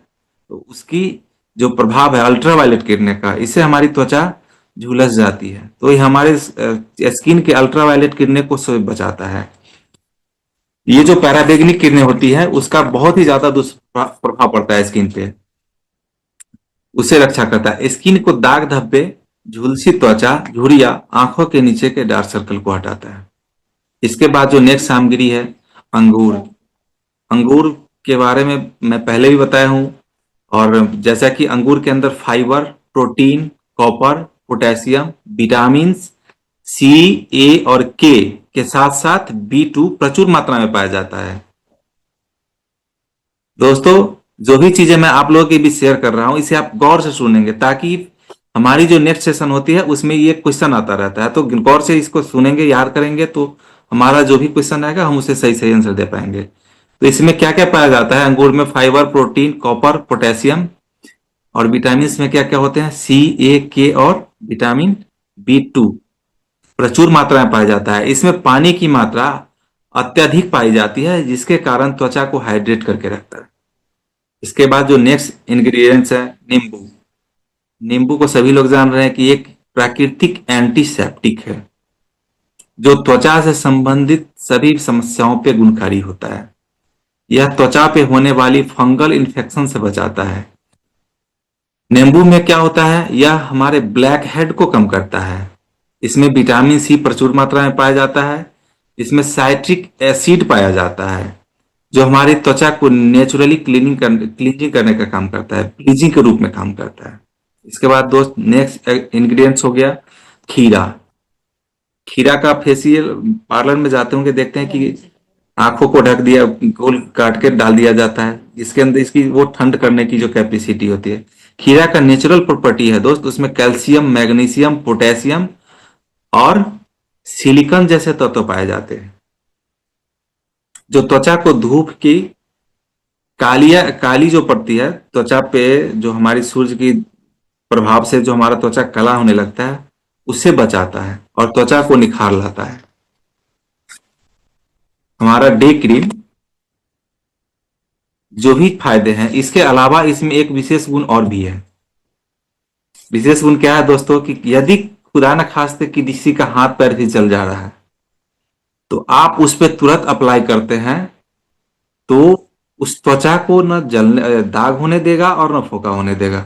तो उसकी जो प्रभाव है अल्ट्रावायलेट किरणें का, इससे हमारी त्वचा झुलस जाती है। तो ये हमारे स्किन के अल्ट्रावायलेट किरणें को से बचाता है। ये जो पैराबैंगनी किरणें होती है उसका बहुत ही ज्यादा दुष्प्रभाव पड़ता है स्किन पे, उसे रक्षा करता है। स्किन को दाग धब्बे, झुलसी त्वचा, झुर्रियां, आंखों के नीचे के डार्क सर्कल को हटाता है। इसके बाद जो नेक्स्ट सामग्री है, अंगूर। अंगूर के बारे में मैं पहले भी बताया हूं। और जैसा कि अंगूर के अंदर fibre, protein, copper, potassium, vitamin C, A और के साथ साथ बी टू प्रचुर मात्रा में पाया जाता है। दोस्तों, जो भी चीजें मैं आप लोगों के बीच शेयर कर रहा हूं इसे आप गौर से सुनेंगे, ताकि हमारी जो नेक्स्ट सेशन होती है उसमें ये क्वेश्चन आता रहता है। तो गौर से इसको सुनेंगे, याद करेंगे, तो हमारा जो भी क्वेश्चन आएगा हम उसे सही सही आंसर दे पाएंगे। तो इसमें क्या क्या पाया जाता है अंगूर में? Fibre, protein, copper, potassium. और विटामिन में क्या क्या होते हैं? सी, ए, के और विटामिन बी टू प्रचुर मात्रा में पाया जाता है। इसमें पानी की मात्रा अत्यधिक पाई जाती है, जिसके कारण त्वचा को हाइड्रेट करके रखता है। इसके बाद जो नेक्स्ट इंग्रेडिएंट्स है, नींबू। नींबू को सभी लोग जान रहे हैं कि एक प्राकृतिक एंटीसेप्टिक है, जो त्वचा से संबंधित सभी समस्याओं पे गुणकारी होता है। यह त्वचा पे होने वाली फंगल इन्फेक्शन से बचाता है। नींबू में क्या होता है, यह हमारे ब्लैक हेड को कम करता है। इसमें विटामिन सी प्रचुर मात्रा में पाया जाता है। इसमें साइट्रिक एसिड पाया जाता है, जो हमारी त्वचा को नेचुरली क्लीनिंग करने का काम करता है, ब्लीचिंग के रूप में काम करता है। इसके बाद दोस्त नेक्स्ट इंग्रेडिएंट्स हो गया खीरा। खीरा का फेशियल पार्लर में जाते होंगे, देखते हैं कि आंखों को ढक दिया, गोल काट के डाल दिया जाता है। इसके अंदर इसकी वो ठंड करने की जो कैपेसिटी होती है। खीरा का नेचुरल प्रॉपर्टी है दोस्त, उसमें कैल्शियम, मैग्नीशियम, पोटेशियम और सिलिकॉन जैसे तत्व पाए जाते हैं, जो त्वचा को धूप की काली जो पड़ती है त्वचा पे, जो हमारी सूर्य की प्रभाव से जो हमारा त्वचा काला होने लगता है उससे बचाता है और त्वचा को निखार लाता है। हमारा डे क्रीम, जो भी फायदे हैं, इसके अलावा इसमें एक विशेष गुण और भी है। विशेष गुण क्या है दोस्तों, कि यदि खुदा न खास्ते कि किसी का हाथ पैर भी जल जा रहा है तो आप उस पर तुरंत अप्लाई करते हैं तो उस त्वचा को न जलने, दाग होने देगा और न फोका होने देगा।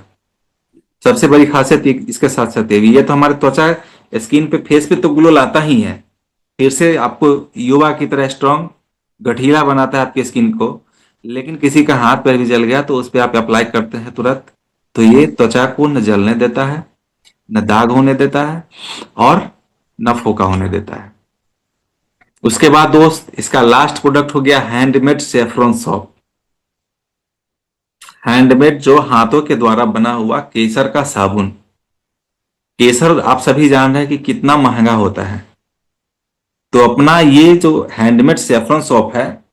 सबसे बड़ी खासियत इसके साथ साथ ये भी, ये तो हमारे त्वचा स्किन पे, फेस पे तो ग्लो लाता ही है, फिर से आपको युवा की तरह स्ट्रांग गठीला बनाता है आपकी स्किन को। लेकिन किसी का हाथ पैर भी जल गया तो उस पर आप अप्लाई करते हैं तुरंत, तो ये त्वचा को न जलने देता है, न दाग होने देता है और न फोका होने देता है। उसके बाद दोस्त इसका लास्ट प्रोडक्ट हो गया हैंडमेड सेफ्रॉन सॉप। हैंडमेड जो हाथों के द्वारा बना हुआ केसर का साबुन। केसर आप सभी जान रहे हैं कि कितना महंगा होता है। तो अपना ये जो हैंडमेड सेफ्रॉन सॉप है,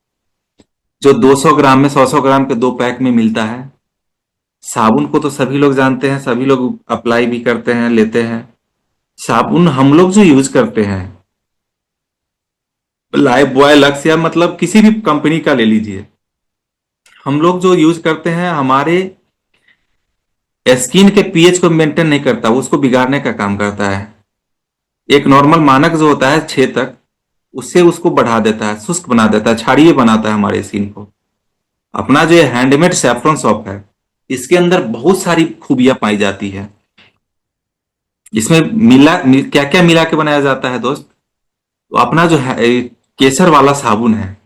जो 200 ग्राम में 100 ग्राम के 2 पैक में मिलता है। साबुन को तो सभी लोग जानते हैं, सभी लोग अप्लाई भी करते हैं, लेते हैं। साबुन हम लोग जो यूज करते हैं, लाइफ बॉय, लक्स या मतलब किसी भी कंपनी का ले लीजिए, हम लोग जो यूज करते हैं हमारे स्किन के पीएच को मेंटेन नहीं करता, उसको बिगाड़ने का काम करता है। एक नॉर्मल मानक जो होता है 6 तक, उससे उसको बढ़ा देता है, शुष्क बना देता है, क्षारीय बनाता है हमारे स्किन को। अपना जो हैंडमेड सैफरन सोप है, इसके अंदर बहुत सारी खूबियां पाई जाती है। इसमें क्या क्या मिला के बनाया जाता है दोस्त? तो अपना जो है केसर वाला साबुन है,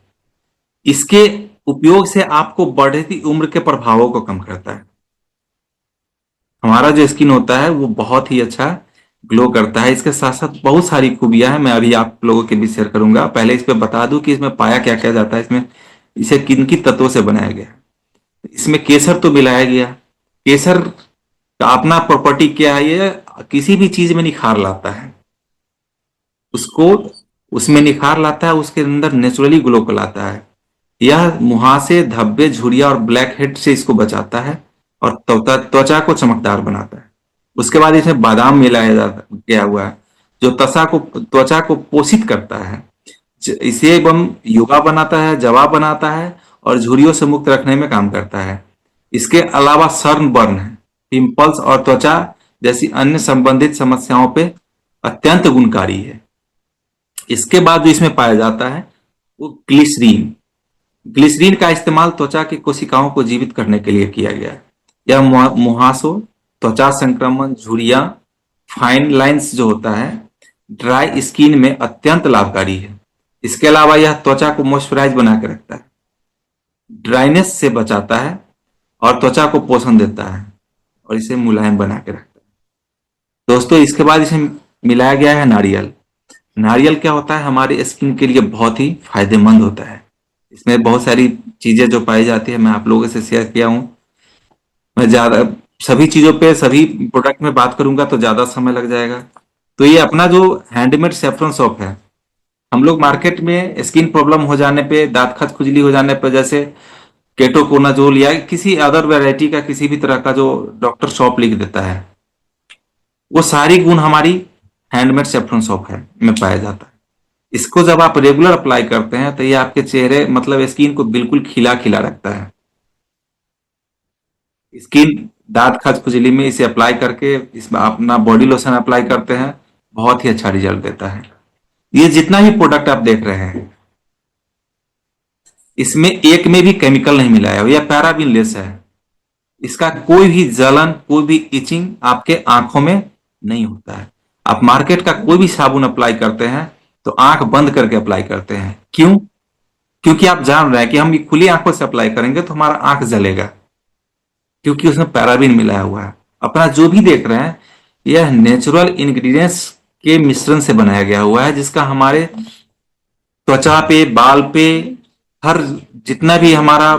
इसके उपयोग से आपको बढ़ती उम्र के प्रभावों को कम करता है। हमारा जो स्किन होता है वो बहुत ही अच्छा ग्लो करता है। इसके साथ साथ बहुत सारी खूबियां हैं, मैं अभी आप लोगों के बीच शेयर करूंगा। पहले इस पे बता दूं कि इसमें पाया क्या क्या जाता है, इसमें इसे किन किन तत्वों से बनाया गया है। इसमें केसर तो मिलाया गया। केसर का अपना प्रॉपर्टी क्या है, ये किसी भी चीज में निखार लाता है, उसको उसमें निखार लाता है, उसके अंदर नेचुरली ग्लो को लाता है। यह मुहासे, धब्बे, झुर्रियां और ब्लैक हेड से इसको बचाता है और त्वचा को चमकदार बनाता है। उसके बाद इसमें बादाम मिलाया गया हुआ है, जो त्वचा को पोषित करता है। इसे एवं युवा बनाता है, जवाब बनाता है और झुर्रियों से मुक्त रखने में काम करता है। इसके अलावा सन बर्न है, पिंपल्स और त्वचा जैसी अन्य संबंधित समस्याओं पे अत्यंत गुणकारी है। इसके बाद जो इसमें पाया जाता है वो ग्लिसरीन। ग्लिसरीन का इस्तेमाल त्वचा की कोशिकाओं को जीवित करने के लिए किया गया है। यह मुहासों, त्वचा संक्रमण, झुर्रियां, फाइन लाइंस जो होता है, ड्राई स्किन में अत्यंत लाभकारी है। इसके अलावा यह त्वचा को मॉइस्चराइज बना के रखता है, ड्राइनेस से बचाता है और त्वचा को पोषण देता है और इसे मुलायम बना के रखता है। दोस्तों, इसके बाद इसे मिलाया गया है नारियल। नारियल क्या होता है, हमारे स्किन के लिए बहुत ही फायदेमंद होता है। इसमें बहुत सारी चीजें जो पाई जाती है, मैं आप लोगों से शेयर किया हूं। मैं ज्यादा सभी चीजों पे, सभी प्रोडक्ट में बात करूंगा तो ज्यादा समय लग जाएगा। तो ये अपना जो हैंडमेड सेफ्रॉन सोप है, हम लोग मार्केट में स्किन प्रॉब्लम हो जाने पे, दांत खत खुजली हो जाने पर, जैसे केटोकोनाजोल या किसी अदर वैरायटी का किसी भी तरह का जो डॉक्टर शॉप लिख देता है, वो सारी गुण हमारी हैंडमेड सेफ्रॉन सोप है में पाया जाता है। इसको जब आप रेगुलर अप्लाई करते हैं तो ये आपके चेहरे मतलब स्किन को बिल्कुल खिला खिला रखता है। स्किन दांत खज खुजली में इसे अप्लाई करके, इसमें अपना बॉडी लोशन अप्लाई करते हैं, बहुत ही अच्छा रिजल्ट देता है। ये जितना भी प्रोडक्ट आप देख रहे हैं, इसमें एक में भी केमिकल नहीं मिलाया है, यह पैराबिन लेस है। इसका कोई भी जलन, कोई भी इचिंग आपके आंखों में नहीं होता है। आप मार्केट का कोई भी साबुन अप्लाई करते हैं तो आंख बंद करके अप्लाई करते हैं। क्यों? क्योंकि आप जान रहे हैं कि हम ये खुली आंखों से अप्लाई करेंगे तो हमारा आंख जलेगा, क्योंकि उसमें पैराबिन मिलाया हुआ है। अपना जो भी देख रहे हैं, यह नेचुरल इंग्रेडिएंट्स के मिश्रण से बनाया गया हुआ है, जिसका हमारे त्वचा पे, बाल पे, हर जितना भी हमारा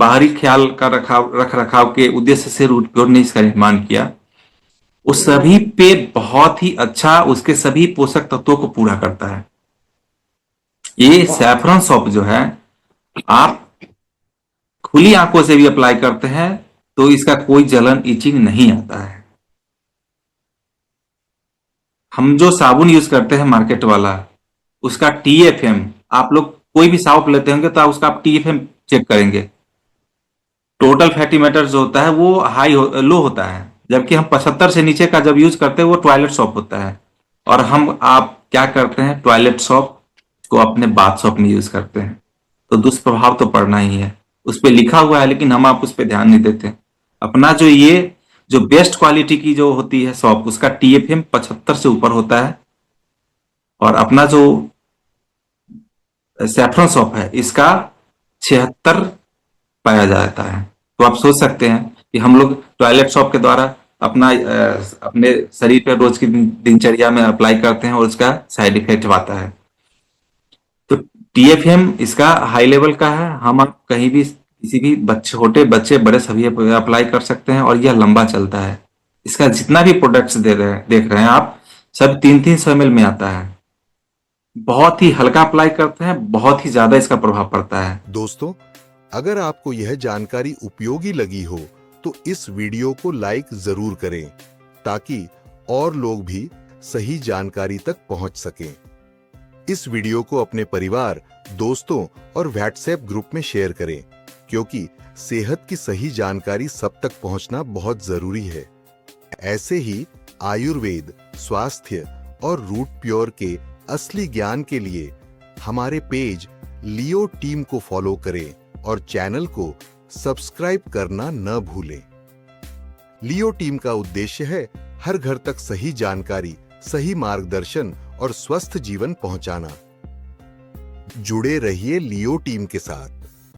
बाहरी ख्याल का रख रखाव के उद्देश्य से रूट ने इसका निर्माण किया, उस सभी पे बहुत ही अच्छा, उसके सभी पोषक तत्वों को पूरा करता है। ये सैफरन सोप जो है, आप खुली आंखों से भी अप्लाई करते हैं तो इसका कोई जलन, इचिंग नहीं आता है। हम जो साबुन यूज करते हैं मार्केट वाला, उसका टीएफएम, आप लोग कोई भी साबुन लेते होंगे तो उसका आप टीएफएम चेक करेंगे, टोटल फैटी मैटर जो होता है वो लो होता है। जबकि हम 75 से नीचे का जब यूज करते हैं वो टॉयलेट सोप होता है। और आप क्या करते हैं, टॉयलेट सोप को अपने बाथ सोप में यूज करते हैं, तो दुष्प्रभाव तो पड़ना ही है। उस पर लिखा हुआ है लेकिन हम आप उस पर ध्यान नहीं देते। अपना जो बेस्ट क्वालिटी की जो होती है सोप, उसका टीएफएम 75 से ऊपर होता है। और अपना जो सैफरन सोप है, इसका 76 पाया जाता है। तो आप सोच सकते हैं कि हम लोग टॉयलेट सोप के द्वारा अपने शरीर पर रोज की दिनचर्या में अप्लाई करते हैं और उसका साइड इफेक्ट आता है। तो TFM इसका हाई लेवल का है, हम आप कहीं भी किसी भी बच्चे, छोटे बच्चे बड़े सभी अप्लाई कर सकते हैं और यह लंबा चलता है। इसका जितना भी प्रोडक्ट्स देख रहे हैं आप, सब 300 ml में आता है। बहुत ही हल्का अप्लाई करते हैं, बहुत ही ज्यादा इसका प्रभाव पड़ता है। दोस्तों, अगर आपको यह जानकारी उपयोगी लगी हो तो इस वीडियो को लाइक जरूर करें ताकि और लोग भी सही जानकारी तक पहुंच सकें। इस वीडियो को अपने परिवार, दोस्तों और व्हाट्सएप ग्रुप में शेयर करें क्योंकि सेहत की सही जानकारी सब तक पहुंचना बहुत जरूरी है। ऐसे ही आयुर्वेद, स्वास्थ्य और रूट प्योर के असली ज्ञान के लिए हमारे पेज लियो टीम को फॉलो करें और चैनल को सब्सक्राइब करना न भूलें। लियो टीम का उद्देश्य है हर घर तक सही जानकारी, सही मार्गदर्शन और स्वस्थ जीवन पहुंचाना। जुड़े रहिए लियो टीम के साथ।